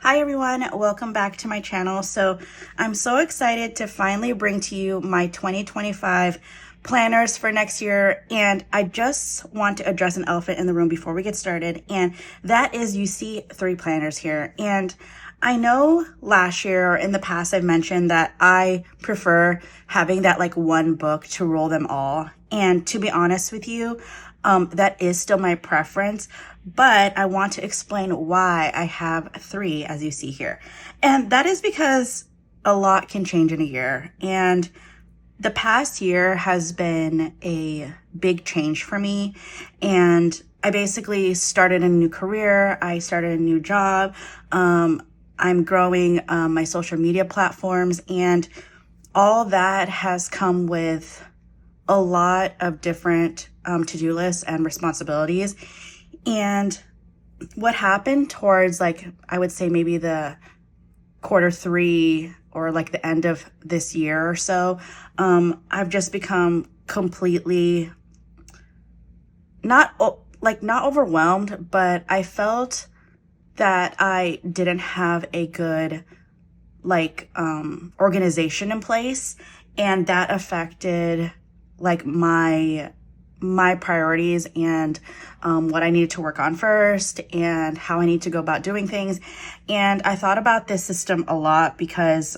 Hi everyone, welcome back to my channel. So I'm so excited to finally bring to you my 2025 planners for next year. And I just want to address an elephant in the room before we get started. And that is, you see 3 planners here. And I know last year or in the past, I've mentioned that I prefer having that like one book to roll them all. And to be honest with you, that is still my preference, but I want to explain why I have 3 as you see here. And that is because a lot can change in a year. And the past year has been a big change for me. And I basically started a new career. I started a new job. I'm growing my social media platforms, and all that has come with a lot of different to-do lists and responsibilities. And what happened towards I would say maybe the Q3 or the end of this year or so, I've just become completely not overwhelmed, but I felt that I didn't have a good organization in place, and that affected my priorities and what I needed to work on first and how I need to go about doing things. And I thought about this system a lot because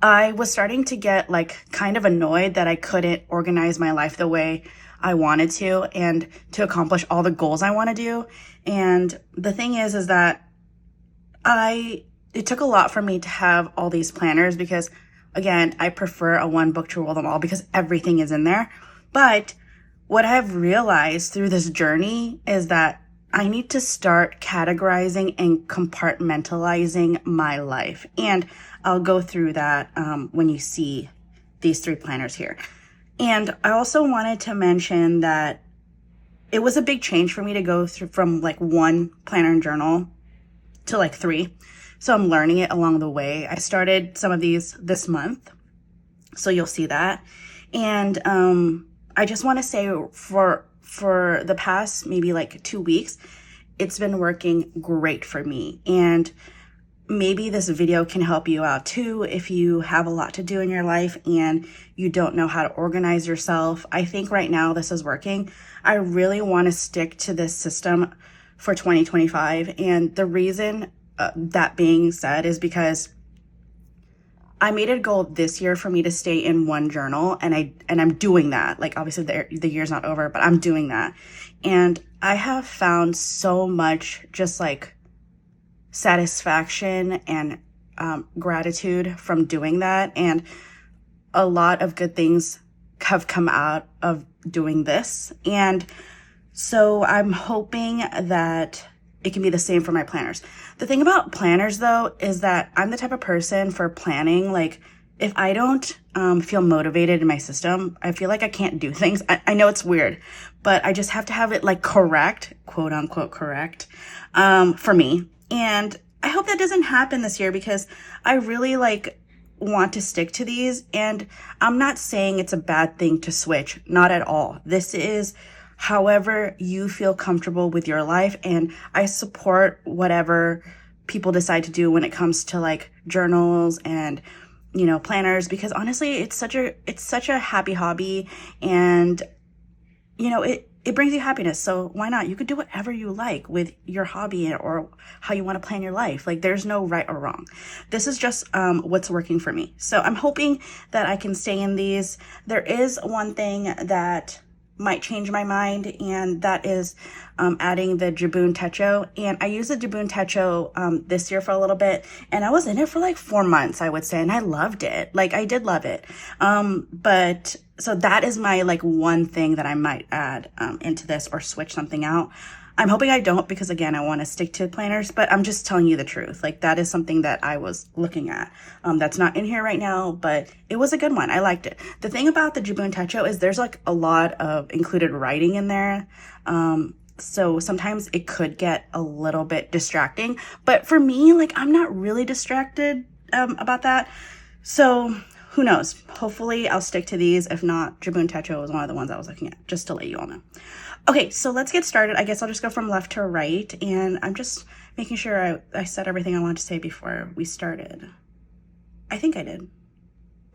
I was starting to get kind of annoyed that I couldn't organize my life the way I wanted to and to accomplish all the goals I want to do. And the thing is that it took a lot for me to have all these planners because, again, I prefer a one book to rule them all because everything is in there. But what I've realized through this journey is that I need to start categorizing and compartmentalizing my life. And I'll go through that when you see these 3 planners here. And I also wanted to mention that it was a big change for me to go through from 1 planner and journal to 3. So I'm learning it along the way. I started some of these this month, so you'll see that. And I just want to say for the past maybe 2 weeks, it's been working great for me. And maybe this video can help you out too if you have a lot to do in your life and you don't know how to organize yourself. I think right now this is working. I really want to stick to this system for 2025. And the reason that being said is because I made a goal this year for me to stay in one journal, and I'm doing that. Obviously the year's not over, but I'm doing that. And I have found so much just satisfaction and gratitude from doing that. And a lot of good things have come out of doing this. And so I'm hoping that it can be the same for my planners. The thing about planners though, is that I'm the type of person for planning. If I don't feel motivated in my system, I feel like I can't do things. I know it's weird, but I just have to have it correct, quote unquote correct, for me. And I hope that doesn't happen this year because I really want to stick to these. And I'm not saying it's a bad thing to switch, not at all. This is however you feel comfortable with your life. And I support whatever people decide to do when it comes to journals and, planners, because honestly, it's such a happy hobby, and, it brings you happiness. So why not? You could do whatever you like with your hobby or how you want to plan your life. There's no right or wrong. This is just what's working for me. So I'm hoping that I can stay in these. There is one thing that might change my mind, and that is adding the Jibun Techo. And I used the Jibun Techo this year for a little bit, and I was in it for 4 months, I would say, and I loved it. I did love it. But so that is my one thing that I might add into this or switch something out. I'm hoping I don't, because again, I want to stick to planners, but I'm just telling you the truth. That is something that I was looking at. That's not in here right now, but it was a good one. I liked it. The thing about the Jibun Techo is there's a lot of included writing in there. So sometimes it could get a little bit distracting, but for me, I'm not really distracted about that. So who knows? Hopefully I'll stick to these. If not, Jibun Techo was one of the ones I was looking at, just to let you all know. Okay, so let's get started. I guess I'll just go from left to right, and I'm just making sure I said everything I wanted to say before we started. I think I did.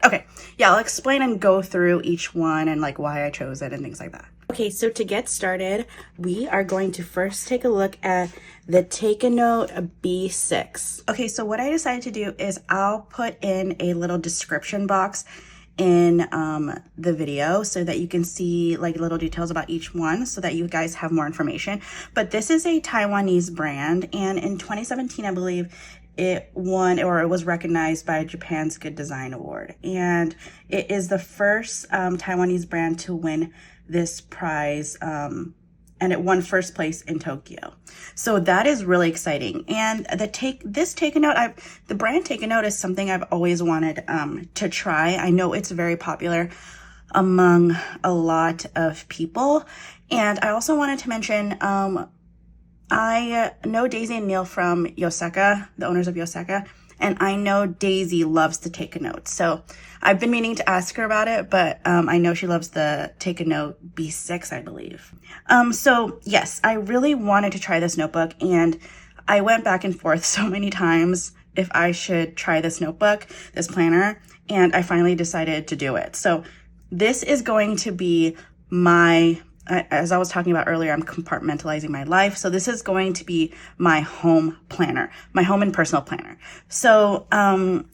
Okay, yeah, I'll explain and go through each one and like why I chose it and things like that. Okay, so to get started, we are going to first take a look at the Take a Note B6. Okay, so what I decided to do is I'll put in a little description box in the video so that you can see like little details about each one so that you guys have more information. But this is a Taiwanese brand, and in 2017, I believe, it won, or it was recognized by Japan's Good Design Award. And it is the first Taiwanese brand to win this prize, and it won first place in Tokyo. So that is really exciting. And the brand Take a Note is something I've always wanted to try. I know it's very popular among a lot of people. And I also wanted to mention, I know Daisy and Neil from Yosaka, the owners of Yosaka, and I know Daisy loves to Take a Note. So I've been meaning to ask her about it, but I know she loves the Take a Note B6, I believe. So yes, I really wanted to try this notebook, and I went back and forth so many times if I should try this notebook, this planner, and I finally decided to do it. So this is going to be my, as I was talking about earlier, I'm compartmentalizing my life. So this is going to be my home planner, my home and personal planner. So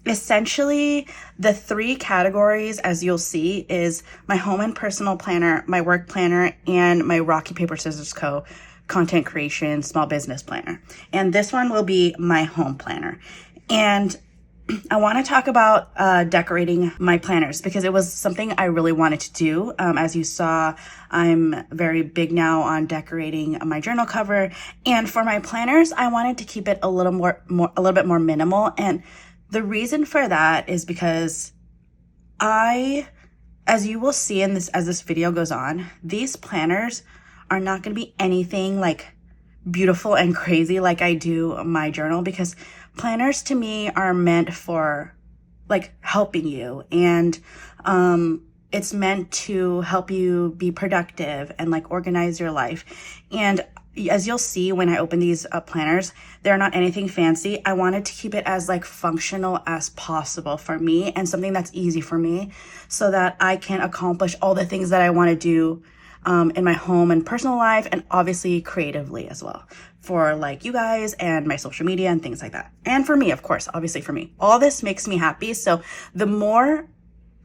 essentially the three categories, as you'll see, is my home and personal planner, my work planner, and my Rocky Paper Scissors Co. content creation small business planner. And this one will be my home planner. And I want to talk about decorating my planners because it was something I really wanted to do. As you saw, I'm very big now on decorating my journal cover, and for my planners, I wanted to keep it a little bit more minimal. And the reason for that is because as you will see in this, as this video goes on, these planners are not going to be anything like beautiful and crazy like I do my journal, because planners to me are meant for like helping you, and it's meant to help you be productive and like organize your life. And as you'll see when I open these planners, they're not anything fancy. I wanted to keep it as like functional as possible for me and something that's easy for me so that I can accomplish all the things that I want to do in my home and personal life, and obviously creatively as well, for like you guys and my social media and things like that. And for me, of course, obviously for me, all this makes me happy. So the more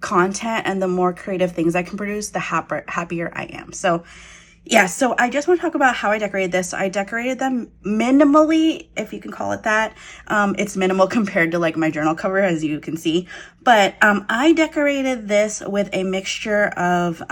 content and the more creative things I can produce, the happier I am. So yeah, so I just want to talk about how I decorated this. So I decorated them minimally, if you can call it that. It's minimal compared to like my journal cover, as you can see. But I decorated this with a mixture of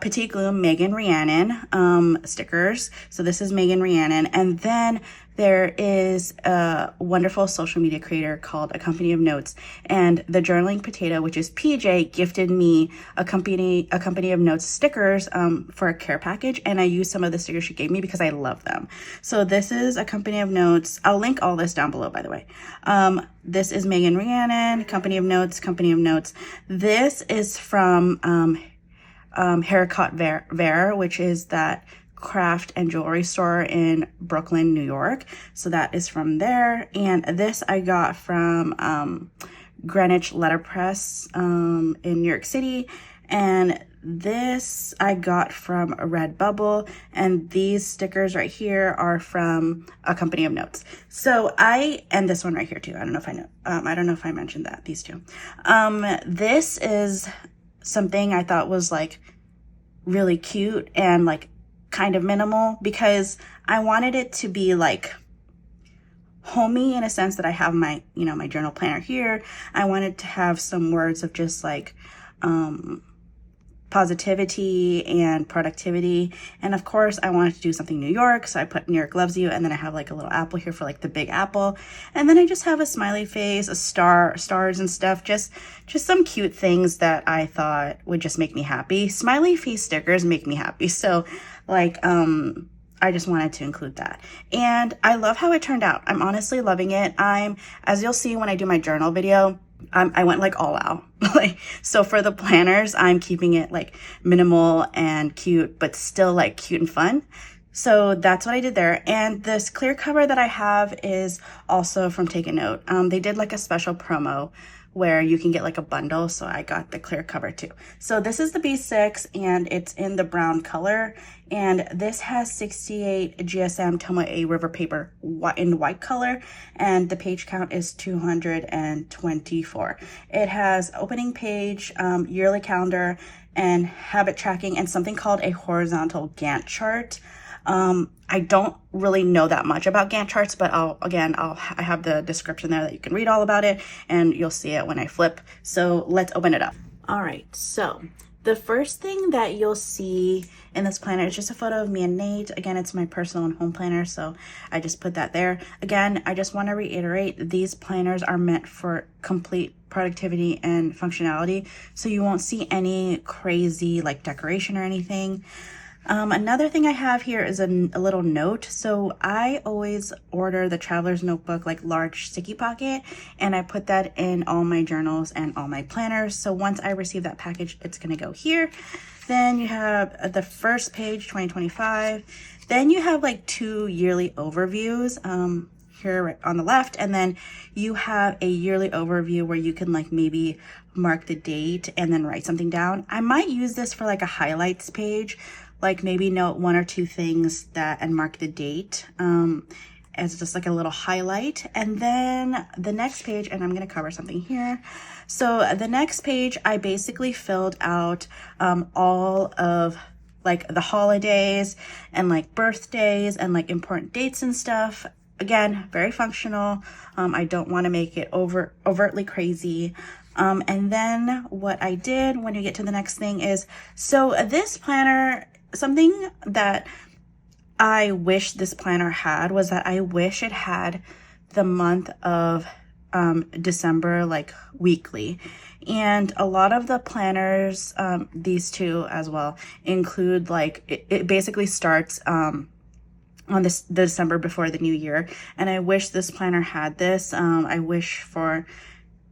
Petite Gloom Megan Rhiannon stickers. So this is Megan Rhiannon. And then there is a wonderful social media creator called A Company of Notes. And the Journaling Potato, which is PJ, gifted me a Company of Notes stickers for a care package. And I used some of the stickers she gave me because I love them. So this is A Company of Notes. I'll link all this down below, by the way. This is Megan Rhiannon, Company of Notes, Company of Notes. This is from Haircut Ver, which is that craft and jewelry store in Brooklyn, New York. So that is from there. And this I got from Greenwich Letterpress in New York City. And this I got from Redbubble. And these stickers right here are from A Company of Notes. So and this one right here too. I don't know if I mentioned that, these two. This is something I thought was like really cute and like kind of minimal, because I wanted it to be like homey in a sense that I have my, my journal planner here. I wanted to have some words of just like positivity and productivity. And of course I wanted to do something New York, so I put New York loves you, and then I have like a little apple here for like the big apple, and then I just have a smiley face, a stars and stuff, just some cute things that I thought would just make me happy. Smiley face stickers make me happy, so like I just wanted to include that. And I love how it turned out. I'm honestly loving it. As you'll see when I do my journal video, I went like all out. So for the planners, I'm keeping it like minimal and cute, but still like cute and fun. So that's what I did there. And this clear cover that I have is also from Take a Note. They did like a special promo where you can get like a bundle. So I got the clear cover too. So this is the B6 and it's in the brown color. And this has 68 GSM Tomo A River paper in white color. And the page count is 224. It has opening page, yearly calendar, and habit tracking, and something called a horizontal Gantt chart. I don't really know that much about Gantt charts, but I have the description there that you can read all about it, and you'll see it when I flip. So let's open it up. All right, so the first thing that you'll see in this planner is just a photo of me and Nate. Again, it's my personal and home planner, so I just put that there. Again, I just want to reiterate, these planners are meant for complete productivity and functionality, so you won't see any crazy like decoration or anything. Another thing I have here is a little note. So I always order the Traveler's Notebook, like large sticky pocket, and I put that in all my journals and all my planners. So once I receive that package, it's going to go here. Then you have the first page, 2025. Then you have like 2 yearly overviews here right on the left. And then you have a yearly overview where you can like maybe mark the date and then write something down. I might use this for like a highlights page, like maybe note 1 or 2 things and mark the date as just like a little highlight. And then the next page, and I'm going to cover something here. So the next page, I basically filled out all of like the holidays and like birthdays and like important dates and stuff. Again, very functional. I don't want to make it overtly crazy. And then what I did when you get to the next thing is, so this planner, something that I wish this planner had was that I wish it had the month of December like weekly. And a lot of the planners, these two as well, include like, it basically starts on the December before the new year. And I wish this planner had this. I wish for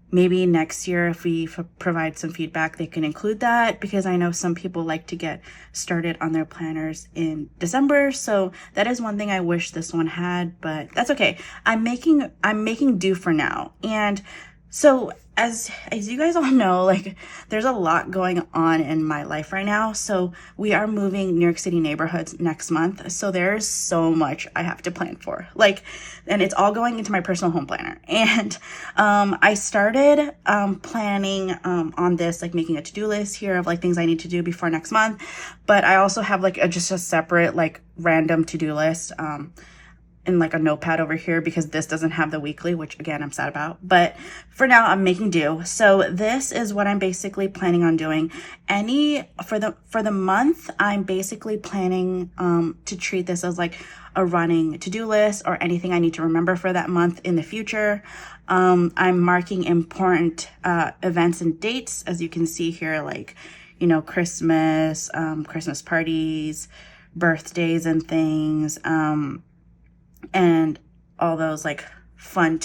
maybe next year, if we provide some feedback, they can include that, because I know some people like to get started on their planners in December. So that is one thing I wish this one had, but that's okay. I'm making do for now. And so as you guys all know, like there's a lot going on in my life right now. So we are moving New York City neighborhoods next month. So there's so much I have to plan for, like, and it's all going into my personal home planner. And I started planning on this, like making a to-do list here of like things I need to do before next month. But I also have like just a separate like random to-do list in like a notepad over here, because this doesn't have the weekly, which again, I'm sad about. But for now, I'm making do. So this is what I'm basically planning on doing. For the month, I'm basically planning to treat this as like a running to-do list or anything I need to remember for that month in the future. I'm marking important events and dates, as you can see here, like, you know, Christmas, Christmas parties, birthdays and things, and all those like fun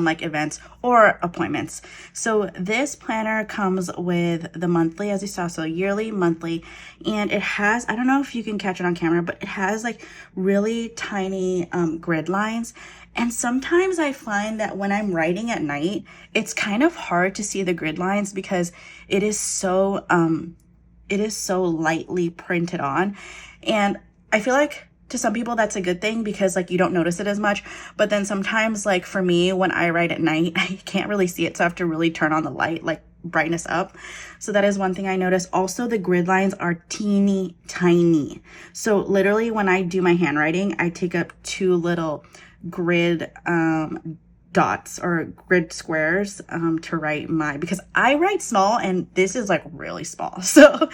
like events or appointments. So this planner comes with the monthly, as you saw, so yearly, monthly, and it has, I don't know if you can catch it on camera, but it has like really tiny grid lines. And sometimes I find that when I'm writing at night, it's kind of hard to see the grid lines because it is so lightly printed on. And I feel like to some people that's a good thing because like you don't notice it as much, but then sometimes like for me, when I write at night, I can't really see it, so I have to really turn on the light, like brightness up. So that is one thing I noticed. Also, the grid lines are teeny tiny. So literally when I do my handwriting, I take up 2 little grid dots or grid squares to write because I write small and this is like really small. So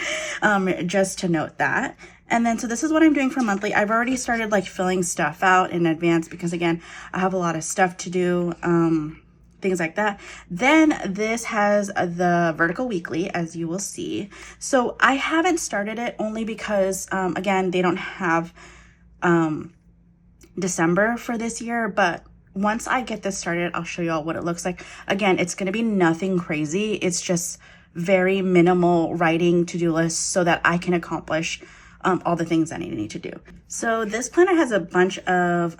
just to note that. And then, so this is what I'm doing for monthly. I've already started like filling stuff out in advance because again, I have a lot of stuff to do, things like that. Then this has the vertical weekly, as you will see. So I haven't started it only because, again, they don't have December for this year, but once I get this started, I'll show you all what it looks like. Again, it's going to be nothing crazy. It's just very minimal writing to-do lists so that I can accomplish all the things that I need to do. So this planner has a bunch of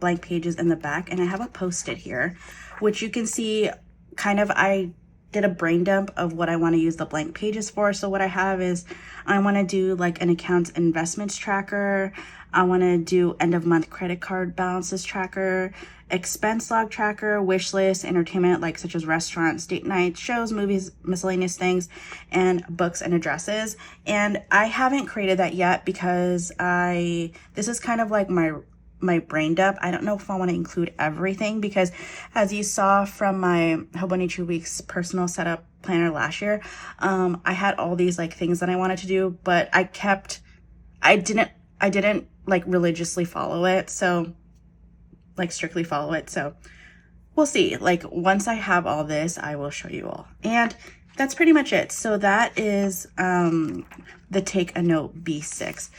blank pages in the back, and I have a post-it here, which you can see kind of, I did a brain dump of what I want to use the blank pages for. So what I have is I want to do like an accounts investments tracker. I want to do end of month credit card balances tracker, expense log tracker, wish list, entertainment, like such as restaurants, date nights, shows, movies, miscellaneous things, and books and addresses. And I haven't created that yet because this is kind of like my brain dump. I don't know if I want to include everything because as you saw from my Hobonichi Weeks personal setup planner last year, I had all these like things that I wanted to do, but I didn't like religiously follow it. So like strictly follow it. So we'll see. Like once I have all this, I will show you all. And that's pretty much it. So that is the Take a Note B6.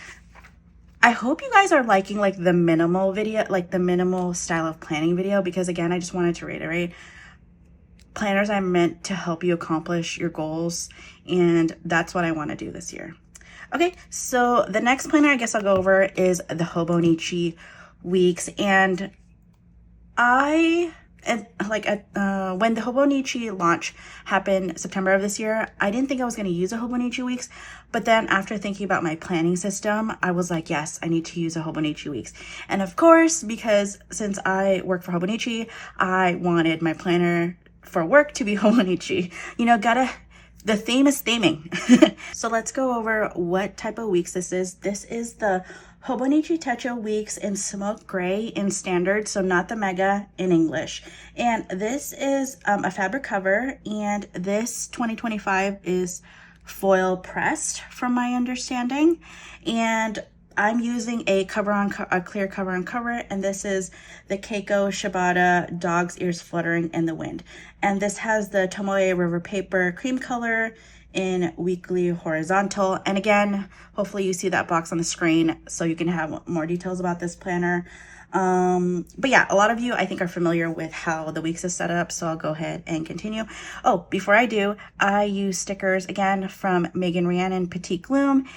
I hope you guys are liking like the minimal video, like the minimal style of planning video, because again, I just wanted to reiterate, planners are meant to help you accomplish your goals, and that's what I want to do this year. Okay, so the next planner I guess I'll go over is the Hobonichi Weeks, and when the Hobonichi launch happened September of this year, I didn't think I was going to use a Hobonichi Weeks, but then after thinking about my planning system, I was like, yes, I need to use a Hobonichi Weeks. And of course, because since I work for Hobonichi, I wanted my planner for work to be Hobonichi. You know, the theme is theming. So let's go over what type of weeks this is. This is the Hobonichi Techo Weeks in Smoke Gray in Standard, so not the Mega in English. And this is a fabric cover, and this 2025 is foil pressed from my understanding. And I'm using a clear cover on cover, and this is the Keiko Shibata Dog's Ears Fluttering in the Wind. And this has the Tomoe River Paper cream color in weekly horizontal. And again, hopefully you see that box on the screen so you can have more details about this planner. But yeah, a lot of you I think are familiar with how the weeks is set up, so I'll go ahead and continue. Oh, before I do, I use stickers again from Rhiannon Petite Gloom,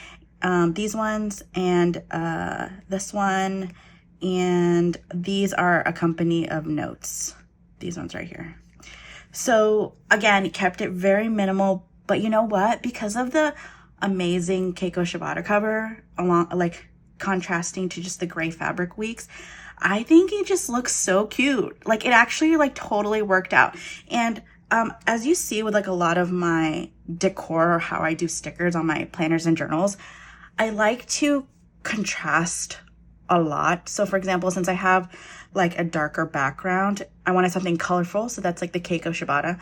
these ones and this one, and these are a company of notes, these ones right here. So again, kept it very minimal. But you know what? Because of the amazing Keiko Shibata cover, along like contrasting to just the gray fabric weeks, I think it just looks so cute. Like it actually like totally worked out. And as you see with like a lot of my decor or how I do stickers on my planners and journals, I like to contrast a lot. So for example, since I have like a darker background, I wanted something colorful. So that's like the Keiko Shibata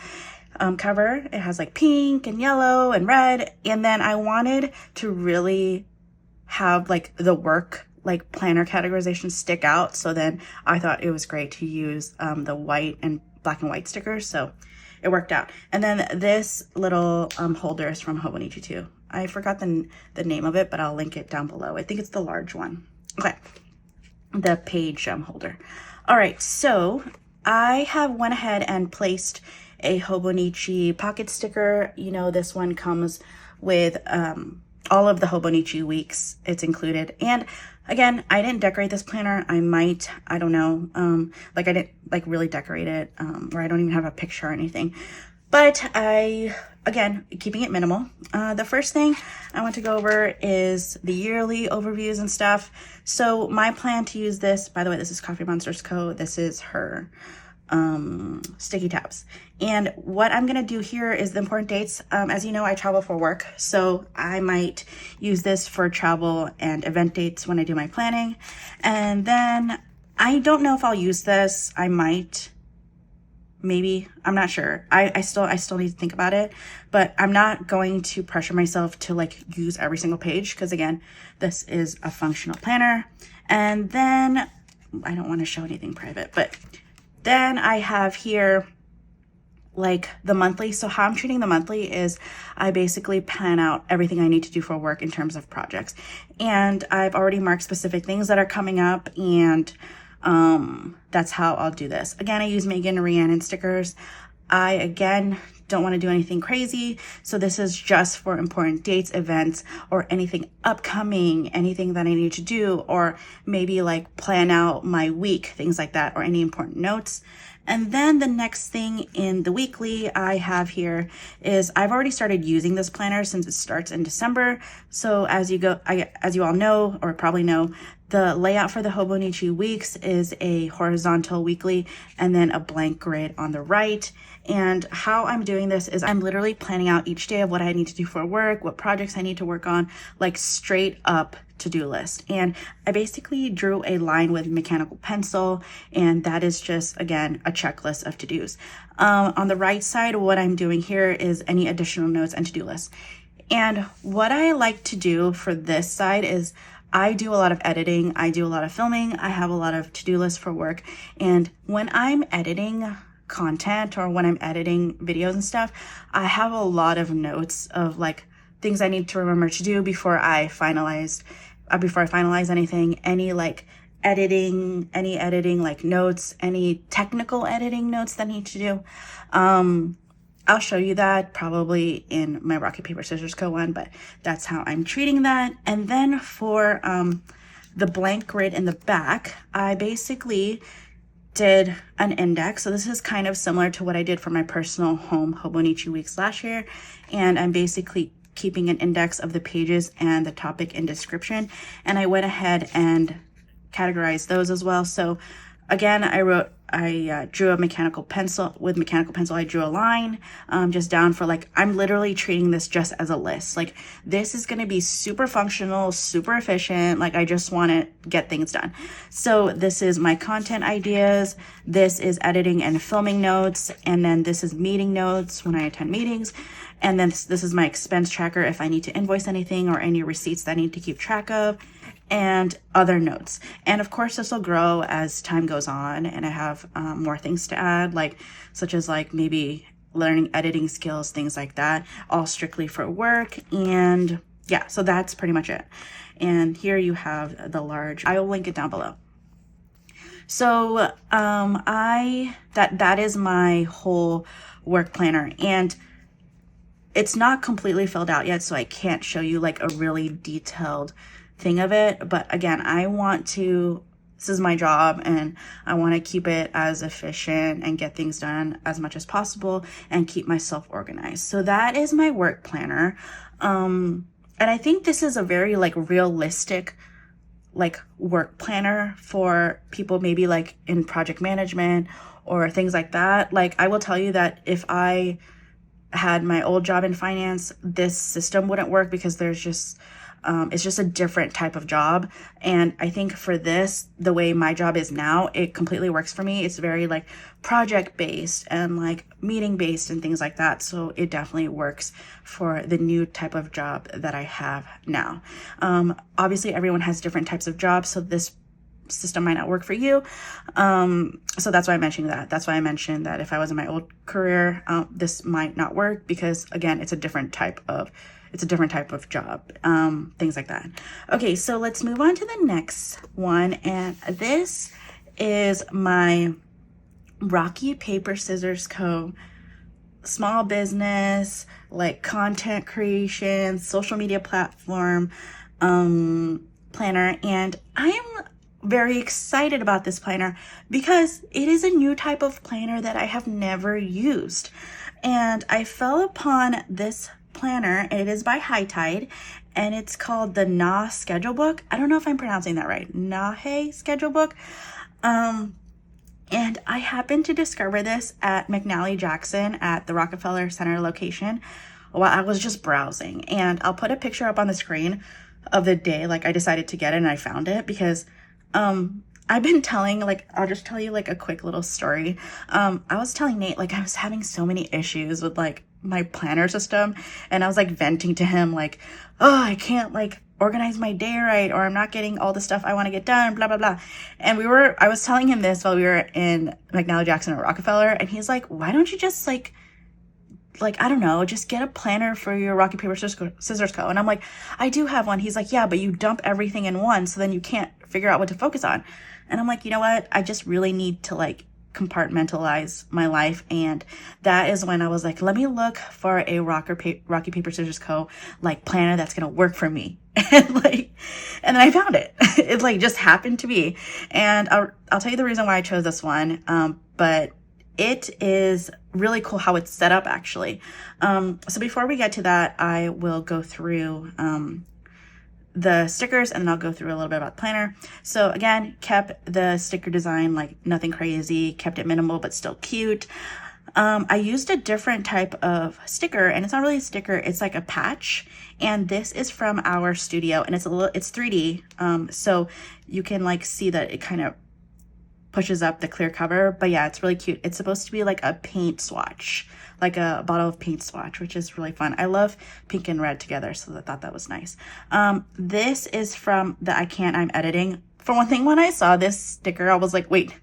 cover. It has like pink and yellow and red, and then I wanted to really have like the work like planner categorization stick out, so then I thought it was great to use the white and black and white stickers, so it worked out. And then this little holder is from Hobonichi too. I forgot the name of it, but I'll link it down below. I think it's the large one. Okay, the page holder. All right, so I have went ahead and placed a Hobonichi pocket sticker. You know, this one comes with all of the Hobonichi Weeks. It's included. And again, I didn't decorate this planner. I don't know. Like I didn't like really decorate it, or I don't even have a picture or anything. But again, keeping it minimal. The first thing I want to go over is the yearly overviews and stuff. So my plan to use this, by the way, this is Coffee Monster's Co. This is her sticky tabs. And what I'm gonna do here is the important dates. As you know, I travel for work, so I might use this for travel and event dates when I do my planning. And then I don't know if I'll use this. I might, maybe, I'm not sure. I still need to think about it, but I'm not going to pressure myself to like use every single page, because again, this is a functional planner. And then I don't want to show anything private, but then I have here like the monthly. So how I'm treating the monthly is I basically plan out everything I need to do for work in terms of projects. And I've already marked specific things that are coming up, and that's how I'll do this. Again, I use Rhiannon stickers. I again don't want to do anything crazy. So this is just for important dates, events, or anything upcoming, anything that I need to do, or maybe like plan out my week, things like that, or any important notes. And then the next thing in the weekly I have here is I've already started using this planner since it starts in December. So as you all know, or probably know, the layout for the Hobonichi Weeks is a horizontal weekly and then a blank grid on the right. And how I'm doing this is I'm literally planning out each day of what I need to do for work, what projects I need to work on, like straight up to-do list. And I basically drew a line with mechanical pencil, and that is just, again, a checklist of to-dos. On the right side, what I'm doing here is any additional notes and to-do lists. And what I like to do for this side is I do a lot of editing, I do a lot of filming, I have a lot of to-do lists for work. And when I'm editing content or when I'm editing videos and stuff, I have a lot of notes of like things I need to remember to do before I finalize anything, any editing like notes, any technical editing notes that I need to do. I'll show you that probably in my rock, paper, scissors, co one, but that's how I'm treating that. And then for the blank grid in the back, I basically did an index. So this is kind of similar to what I did for my personal home Hobonichi Weeks last year. And I'm basically keeping an index of the pages and the topic and description. And I went ahead and categorized those as well. So again, I drew a mechanical pencil. With mechanical pencil, I drew a line just down for like, I'm literally treating this just as a list. Like this is going to be super functional, super efficient. Like I just want to get things done. So this is my content ideas. This is editing and filming notes. And then this is meeting notes when I attend meetings. And then this is my expense tracker if I need to invoice anything or any receipts that I need to keep track of, and other notes. And of course, this will grow as time goes on and I have more things to add, such as maybe learning editing skills, things like that, all strictly for work. And yeah, so that's pretty much it. And here you have the large, I will link it down below. So that is my whole work planner, and it's not completely filled out yet, so I can't show you like a really detailed thing of it. But again, this is my job and I want to keep it as efficient and get things done as much as possible and keep myself organized. So that is my work planner. And I think this is a very realistic work planner for people maybe in project management or things like that. I will tell you that if I had my old job in finance, this system wouldn't work because there's just it's just a different type of job. And I think for this, the way my job is now, it completely works for me. It's very project based and meeting based and things like that. So it definitely works for the new type of job that I have now. Obviously everyone has different types of jobs, so this system might not work for you. So that's why I'm mentioning that. That's why I mentioned that if I was in my old career, this might not work because again, it's a different type of job, things like that. Okay, so let's move on to the next one. And this is my Rocky Paper Scissors Co. small business, content creation, social media platform, planner. And I am very excited about this planner because it is a new type of planner that I have never used. And I fell upon this planner. It is by Hightide and it's called the Nähe schedule book. I don't know if I'm pronouncing that right. Nähe schedule book. And I happened to discover this at McNally Jackson at the Rockefeller Center location while I was just browsing. And I'll put a picture up on the screen of the day I decided to get it and I found it because I've been telling, I'll just tell you a quick little story. I was telling Nate, I was having so many issues with my planner system, and I was venting to him oh, I can't organize my day right, or I'm not getting all the stuff I want to get done, blah, blah, blah. And I was telling him this while we were in McNally Jackson or Rockefeller, and he's like, why don't you just I don't know, just get a planner for your Rocky Paper Scissors Co. And I'm like, I do have one. He's like, yeah, but you dump everything in one, so then you can't figure out what to focus on. And I'm like, you know what? I just really need to compartmentalize my life. And that is when I was like, let me look for a Rocky Paper Scissors Co. like planner that's going to work for me. And then I found it. It like just happened to be. And I'll tell you the reason why I chose this one. But it is really cool how it's set up actually. So before we get to that, I will go through, the stickers, and then I'll go through a little bit about the planner. So again, kept the sticker design like nothing crazy, kept it minimal but still cute. I used a different type of sticker, and it's not really a sticker, it's like a patch, and this is from our studio, and it's 3D, so you can like see that it kind of pushes up the clear cover. But yeah, it's really cute. It's supposed to be like a paint swatch, like a bottle of paint swatch, which is really fun. I love pink and red together, so I thought that was nice. This is from the I'm editing. For one thing, when I saw this sticker, I was like, wait,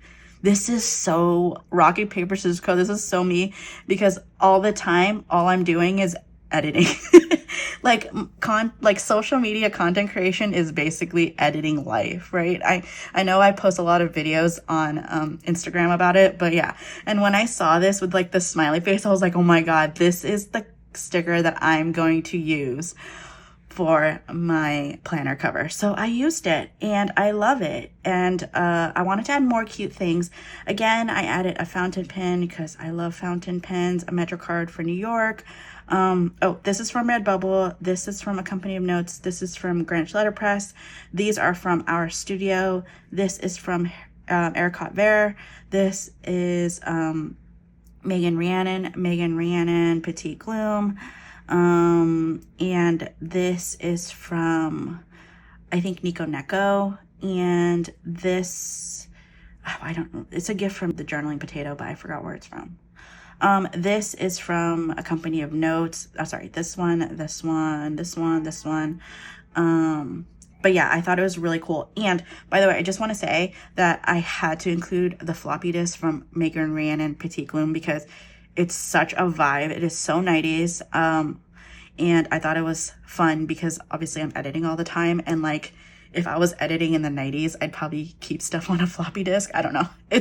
this is so Rocky Paper Scissors Co. This is so me, because all the time, all I'm doing is editing. like social media content creation is basically editing life, right? I know I post a lot of videos on Instagram about it, but yeah. And when I saw this with like the smiley face, I was like, oh my God, this is the sticker that I'm going to use for my planner cover. So I used it and I love it. And I wanted to add more cute things. Again, I added a fountain pen because I love fountain pens, a Metro card for New York. Oh, this is from Redbubble. This is from a company of notes. This is from Greenwich Letterpress. These are from our studio. This is from Ericot Vert. This is Rhiannon Petite Gloom. And this is from, I think, Nico Neko. And this, I don't know, it's a gift from the Journaling Potato, but I forgot where it's from. This is from a company of notes. Oh, sorry, this one. But yeah, I thought it was really cool. And by the way, I just want to say that I had to include the floppy disk from Rhiannon Petite Gloom because it's such a vibe. It is so 90s. And I thought it was fun because obviously I'm editing all the time. And like, if I was editing in the 90s, I'd probably keep stuff on a floppy disk. I don't know. I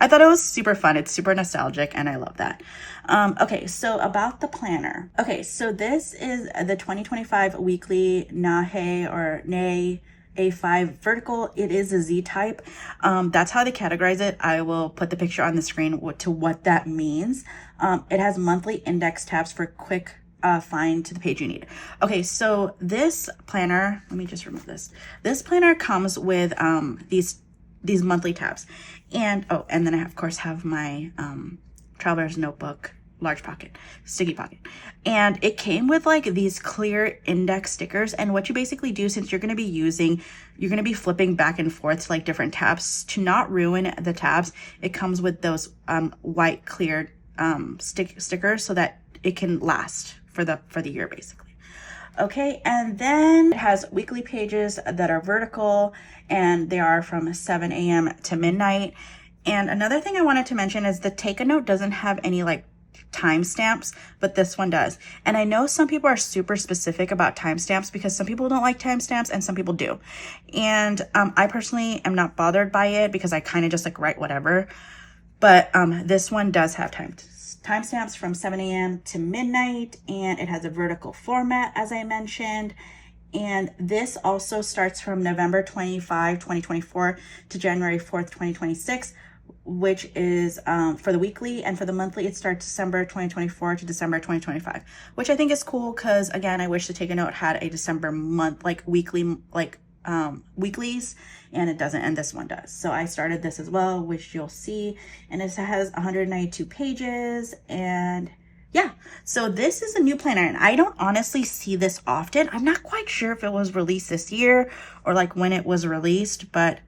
thought it was super fun. It's super nostalgic and I love that. Okay, so about the planner. Okay, so this is the 2025 weekly Nähe A5 vertical. It is a Z type. That's how they categorize it. I will put the picture on the screen to what that means. It has monthly index tabs for quick find to the page you need. Okay, so this planner, let me just remove this. This planner comes with these monthly tabs. And and then I of course have my traveler's notebook, large pocket, sticky pocket. And it came with like these clear index stickers. And what you basically do, since you're going to be flipping back and forth to like different tabs, to not ruin the tabs, it comes with those white clear stickers so that it can last for the year basically. Okay, and then it has weekly pages that are vertical, and they are from 7 a.m. to midnight. And another thing I wanted to mention is the Take a Note doesn't have any like timestamps, but this one does. And I know some people are super specific about timestamps because some people don't like timestamps and some people do. And I personally am not bothered by it because I kind of just like write whatever. But this one does have timestamps from 7 a.m. to midnight, and it has a vertical format, as I mentioned. And this also starts from November 25, 2024 to January 4th, 2026, which is for the weekly, and for the monthly, it starts December 2024 to December 2025, which I think is cool because, again, I wish to Take a Note had a December month, like weekly, like weeklies, and it doesn't, and this one does. So I started this as well, which you'll see, and it has 192 pages. And yeah, so this is a new planner, and I don't honestly see this often. I'm not quite sure if it was released this year or like when it was released, but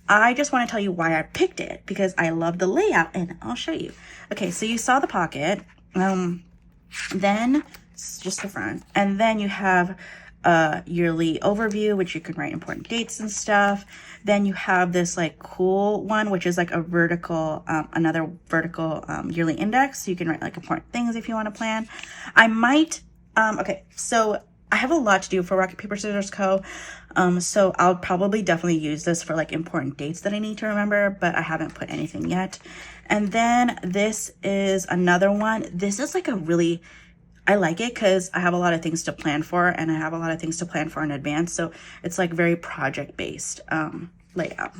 I just want to tell you why I picked it, because I love the layout, and I'll show you. Okay, so you saw the pocket, then it's just the front, and then you have a yearly overview, which you can write important dates and stuff. Then you have this like cool one, which is like a vertical, another vertical yearly index. So you can write like important things if you want to plan. I might, okay, so I have a lot to do for Rocket Paper Scissors Co. So I'll probably definitely use this for like important dates that I need to remember, but I haven't put anything yet. And then this is another one. This is like a really, I like it because I have a lot of things to plan for, and I have a lot of things to plan for in advance. So it's like very project based layout.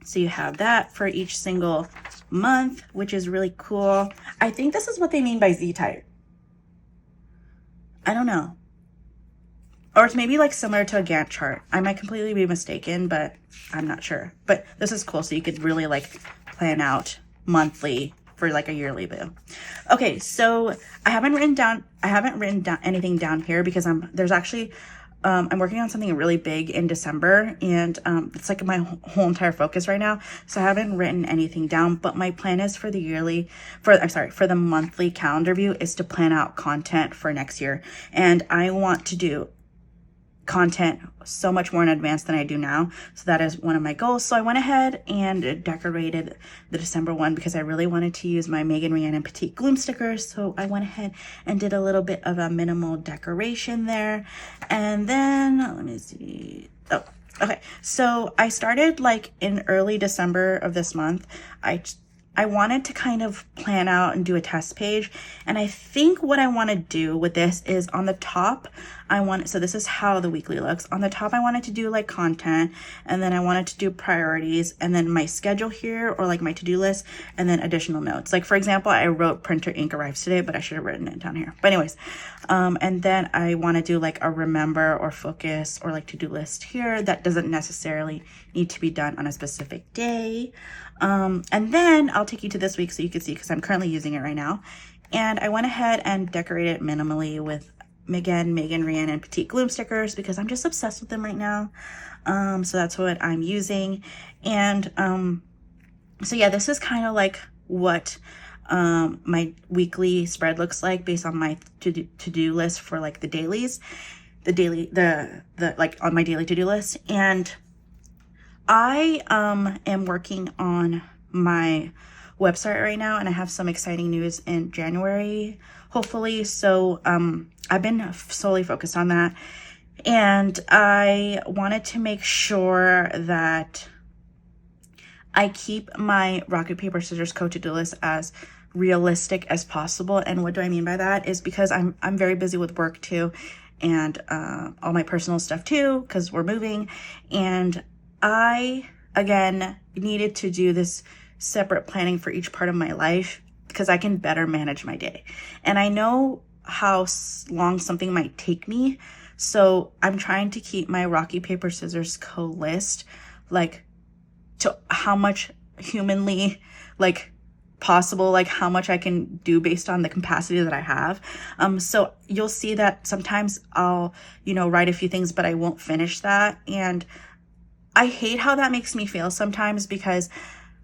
So you have that for each single month, which is really cool. I think this is what they mean by Z-type. I don't know. Or it's maybe like similar to a Gantt chart. I might completely be mistaken, but I'm not sure. But this is cool. So you could really like plan out monthly for like a yearly bill. Okay, so I haven't written down anything down here because there's actually I'm working on something really big in December, and it's like my whole entire focus right now. So I haven't written anything down, but my plan is for the monthly calendar view is to plan out content for next year. And I want to do content so much more in advance than I do now. So that is one of my goals. So I went ahead and decorated the December one because I really wanted to use my Rhiannon Petite Gloom stickers. So I went ahead and did a little bit of a minimal decoration there. And then let me see. Oh, okay. So I started like in early December of this month. I wanted to kind of plan out and do a test page. And I think what I want to do with this is on the top, so this is how the weekly looks. On the top, I wanted to do like content, and then I wanted to do priorities, and then my schedule here, or like my to-do list, and then additional notes. Like for example, I wrote printer ink arrives today, but I should have written it down here. But anyways, and then I want to do like a remember or focus or like to-do list here that doesn't necessarily need to be done on a specific day. And then I'll take you to this week so you can see, because I'm currently using it right now. And I went ahead and decorated minimally with Rhiannon Petite Gloom stickers because I'm just obsessed with them right now. So that's what I'm using. And so yeah, this is kind of like what my weekly spread looks like based on my to-do list for like the dailies, like on my daily to-do list. And I am working on my website right now, and I have some exciting news in January, hopefully. So I've been solely focused on that, and I wanted to make sure that I keep my Rocket Paper Scissors Co. to-do list as realistic as possible. And what do I mean by that is because I'm very busy with work too, and all my personal stuff too, because we're moving. And I, again, needed to do this separate planning for each part of my life because I can better manage my day. And I know how long something might take me. So I'm trying to keep my Rocky Paper Scissors Co. list like to how much humanly like possible, like how much I can do based on the capacity that I have. So you'll see that sometimes I'll, write a few things, but I won't finish that. And I hate how that makes me feel sometimes because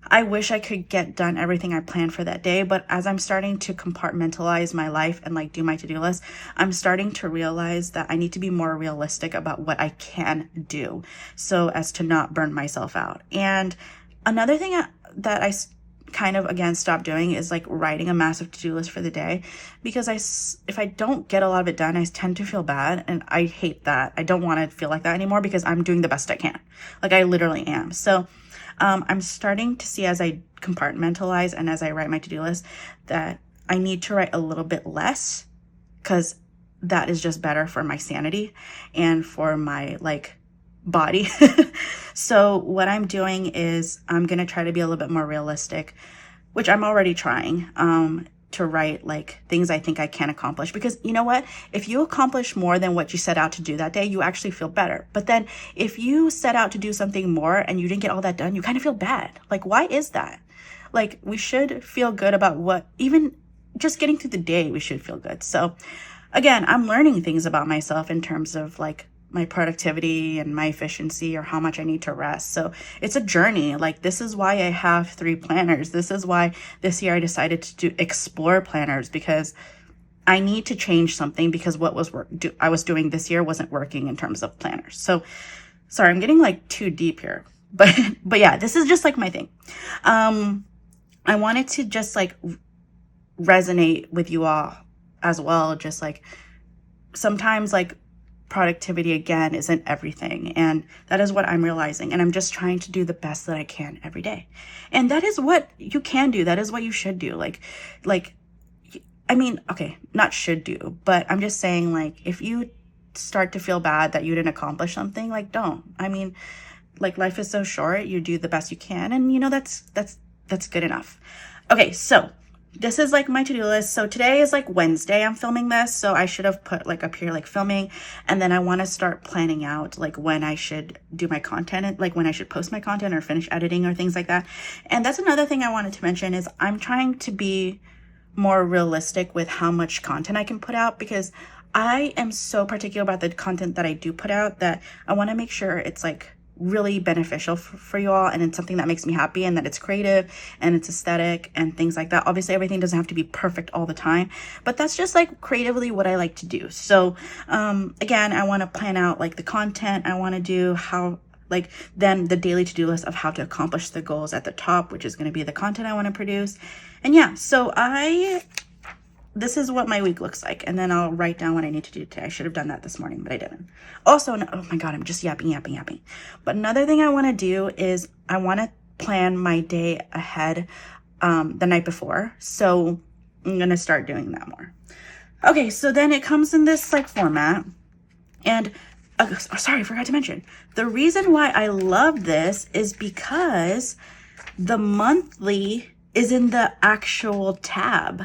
I wish I could get done everything I planned for that day. But as I'm starting to compartmentalize my life and like do my to-do list, I'm starting to realize that I need to be more realistic about what I can do so as to not burn myself out. And another thing that I kind of again stopped doing is like writing a massive to-do list for the day, because if I don't get a lot of it done, I tend to feel bad, and I hate that. I don't want to feel like that anymore because I'm doing the best I can. Like I literally am. So I'm starting to see as I compartmentalize and as I write my to-do list that I need to write a little bit less, because that is just better for my sanity and for my like body. So what I'm doing is I'm going to try to be a little bit more realistic, which I'm already trying, to write like things I think I can accomplish, because you know what? If you accomplish more than what you set out to do that day, you actually feel better. But then if you set out to do something more and you didn't get all that done, you kind of feel bad. Like, why is that? Like, we should feel good about even just getting through the day, we should feel good. So again, I'm learning things about myself in terms of like my productivity and my efficiency, or how much I need to rest. So it's a journey. Like, this is why I have 3 planners. This is why this year I decided to explore planners, because I need to change something, because what I was doing this year wasn't working in terms of planners. So sorry, I'm getting like too deep here, but yeah, this is just like my thing. I wanted to just like resonate with you all as well. Just like sometimes like productivity again isn't everything. And that is what I'm realizing. And I'm just trying to do the best that I can every day. And that is what you can do. That is what you should do. I mean, okay, not should do, but I'm just saying, like, if you start to feel bad that you didn't accomplish something, like, don't. I mean, like, life is so short. You do the best you can. And, you know, that's good enough. Okay, so this is like my to-do list. So today is like Wednesday I'm filming this, so I should have put like up here like filming, and then I want to start planning out like when I should do my content and like when I should post my content or finish editing or things like that. And that's another thing I wanted to mention is I'm trying to be more realistic with how much content I can put out, because I am so particular about the content that I do put out that I want to make sure it's like really beneficial for you all, and it's something that makes me happy, and that it's creative and it's aesthetic and things like that. Obviously everything doesn't have to be perfect all the time, but that's just like creatively what I like to do. So again, I want to plan out like the content I want to do, how like then the daily to-do list of how to accomplish the goals at the top, which is going to be the content I want to produce. And yeah, so this is what my week looks like, and then I'll write down what I need to do today. I should have done that this morning, but I didn't. Also, oh my God, I'm just yapping. But another thing I want to do is I want to plan my day ahead the night before. So I'm going to start doing that more. Okay, so then it comes in this like format. And sorry, I forgot to mention. The reason why I love this is because the monthly is in the actual tab.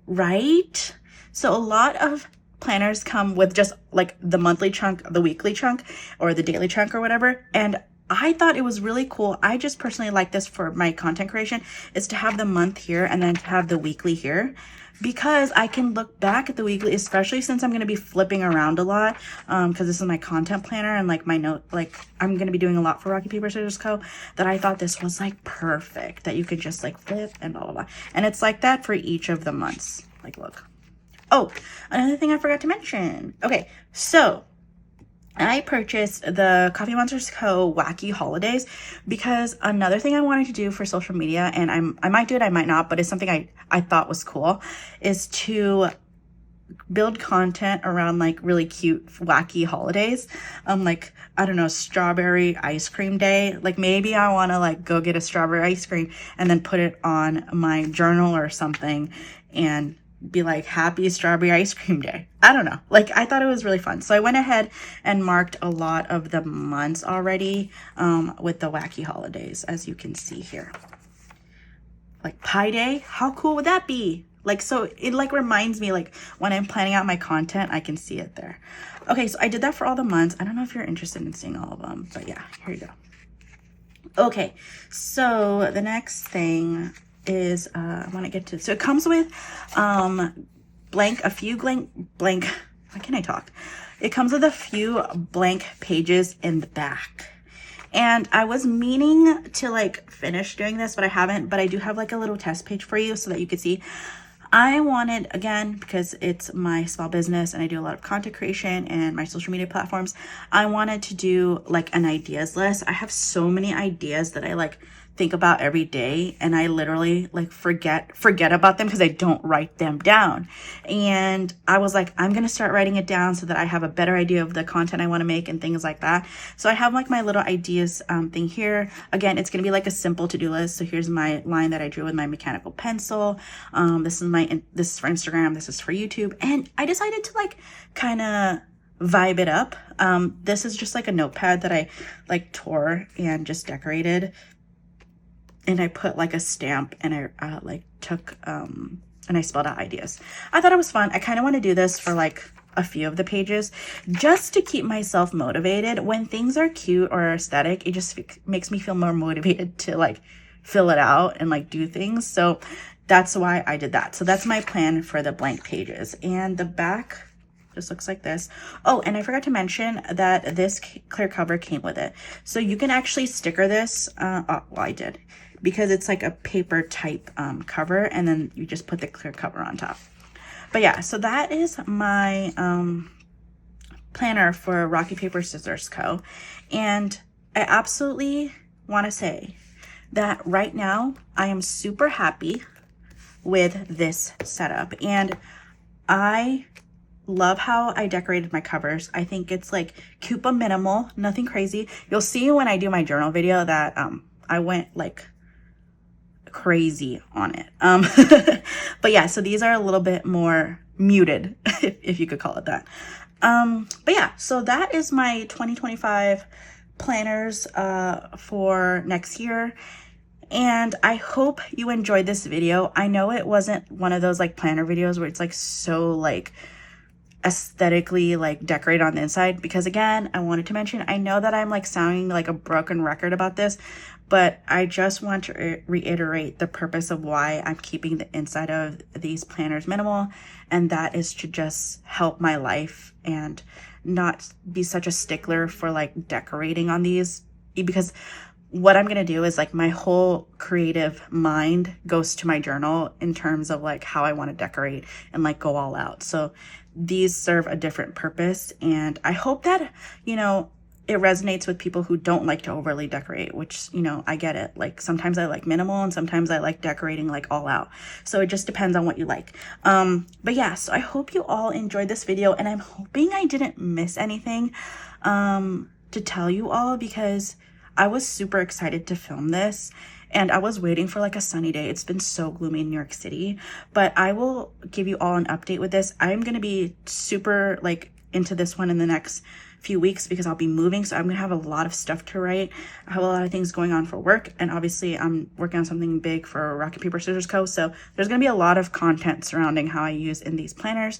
Right? So a lot of planners come with just like the monthly chunk, the weekly chunk, or the daily chunk or whatever. And I thought it was really cool. I just personally like this for my content creation, is to have the month here and then to have the weekly here, because I can look back at the weekly, especially since I'm going to be flipping around a lot, because this is my content planner and like my note, like I'm going to be doing a lot for Rocky Paper Scissors Co. That I thought this was like perfect, that you could just like flip and blah, blah, blah. And it's like that for each of the months. Like, look. Oh, another thing I forgot to mention. Okay, so I purchased the Coffee Monsters Co. Wacky Holidays because another thing I wanted to do for social media, and I might do it, I might not, but it's something I thought was cool, is to build content around like really cute wacky holidays. Like, I don't know, strawberry ice cream day. Like maybe I want to like go get a strawberry ice cream and then put it on my journal or something and be like, happy strawberry ice cream day. I don't know. Like, I thought it was really fun. So I went ahead and marked a lot of the months already with the wacky holidays, as you can see here. Like Pi Day, how cool would that be? Like, so it like reminds me, like when I'm planning out my content, I can see it there. Okay, so I did that for all the months. I don't know if you're interested in seeing all of them, but yeah, here you go. Okay, so the next thing is I want to get to, so it comes with why can't I talk? It comes with a few blank pages in the back. And I was meaning to like finish doing this, but I haven't, but I do have like a little test page for you so that you could see. I wanted, again, because it's my small business and I do a lot of content creation and my social media platforms, I wanted to do like an ideas list. I have so many ideas that I like think about every day, and I literally like forget about them because I don't write them down. And I was like, I'm gonna start writing it down so that I have a better idea of the content I want to make and things like that. So I have like my little ideas thing here. Again, it's gonna be like a simple to-do list. So here's my line that I drew with my mechanical pencil. This is for Instagram, this is for YouTube, and I decided to like kind of vibe it up. This is just like a notepad that I like tore and just decorated. And I put like a stamp, and I like took and I spelled out ideas. I thought it was fun. I kind of want to do this for like a few of the pages just to keep myself motivated. When things are cute or aesthetic, it just makes me feel more motivated to like fill it out and like do things. So that's why I did that. So that's my plan for the blank pages. And the back just looks like this. Oh, and I forgot to mention that this clear cover came with it. So you can actually sticker this. Well, I did, because it's like a paper type cover, and then you just put the clear cover on top. But yeah, so that is my planner for Rocky Paper Scissors Co. And I absolutely want to say that right now I am super happy with this setup, and I love how I decorated my covers. I think it's like cute but minimal, nothing crazy. You'll see when I do my journal video that I went like crazy on it. But yeah, so these are a little bit more muted, if you could call it that. But yeah, so that is my 2025 planners for next year. And I hope you enjoyed this video. I know it wasn't one of those like planner videos where it's like so like aesthetically like decorated on the inside, because again, I wanted to mention, I know that I'm like sounding like a broken record about this, but I just want to reiterate the purpose of why I'm keeping the inside of these planners minimal, and that is to just help my life and not be such a stickler for like decorating on these, because what I'm going to do is like my whole creative mind goes to my journal in terms of like how I want to decorate and like go all out. So these serve a different purpose, and I hope that, you know, it resonates with people who don't like to overly decorate, which, you know, I get it. Like sometimes I like minimal and sometimes I like decorating like all out. So it just depends on what you like. But yeah, so I hope you all enjoyed this video, and I'm hoping I didn't miss anything to tell you all, because I was super excited to film this and I was waiting for like a sunny day. It's been so gloomy in New York City, but I will give you all an update with this. I'm going to be super like into this one in the next few weeks because I'll be moving. So I'm going to have a lot of stuff to write. I have a lot of things going on for work, and obviously I'm working on something big for Rock and Paper Scissors Co. So there's going to be a lot of content surrounding how I use in these planners.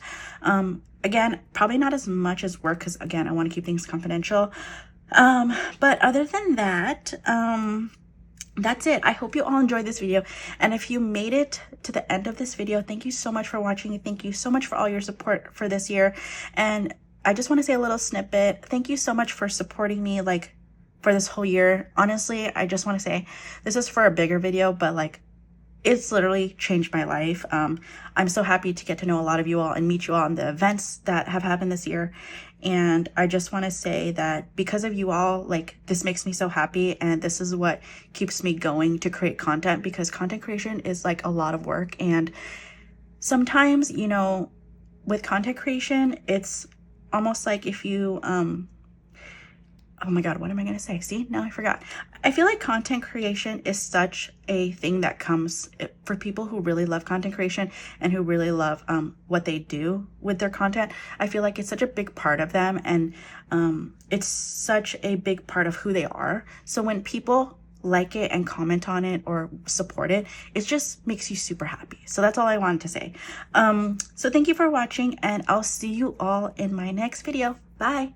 Again, probably not as much as work, because again, I want to keep things confidential. But other than that, that's it. I hope you all enjoyed this video. And if you made it to the end of this video, thank you so much for watching. Thank you so much for all your support for this year. And I just want to say a little snippet. Thank you so much for supporting me, like, for this whole year. Honestly, I just want to say this is for a bigger video, but like, it's literally changed my life. I'm so happy to get to know a lot of you all and meet you all in the events that have happened this year. And I just want to say that because of you all, like, this makes me so happy, and this is what keeps me going to create content, because content creation is like a lot of work. And sometimes, you know, with content creation, it's almost like if you oh my God, what am I going to say? See, now I forgot. I feel like content creation is such a thing that comes for people who really love content creation and who really love what they do with their content. I feel like it's such a big part of them, and it's such a big part of who they are. So when people like it and comment on it or support it, it just makes you super happy. So that's all I wanted to say. So thank you for watching, and I'll see you all in my next video. Bye.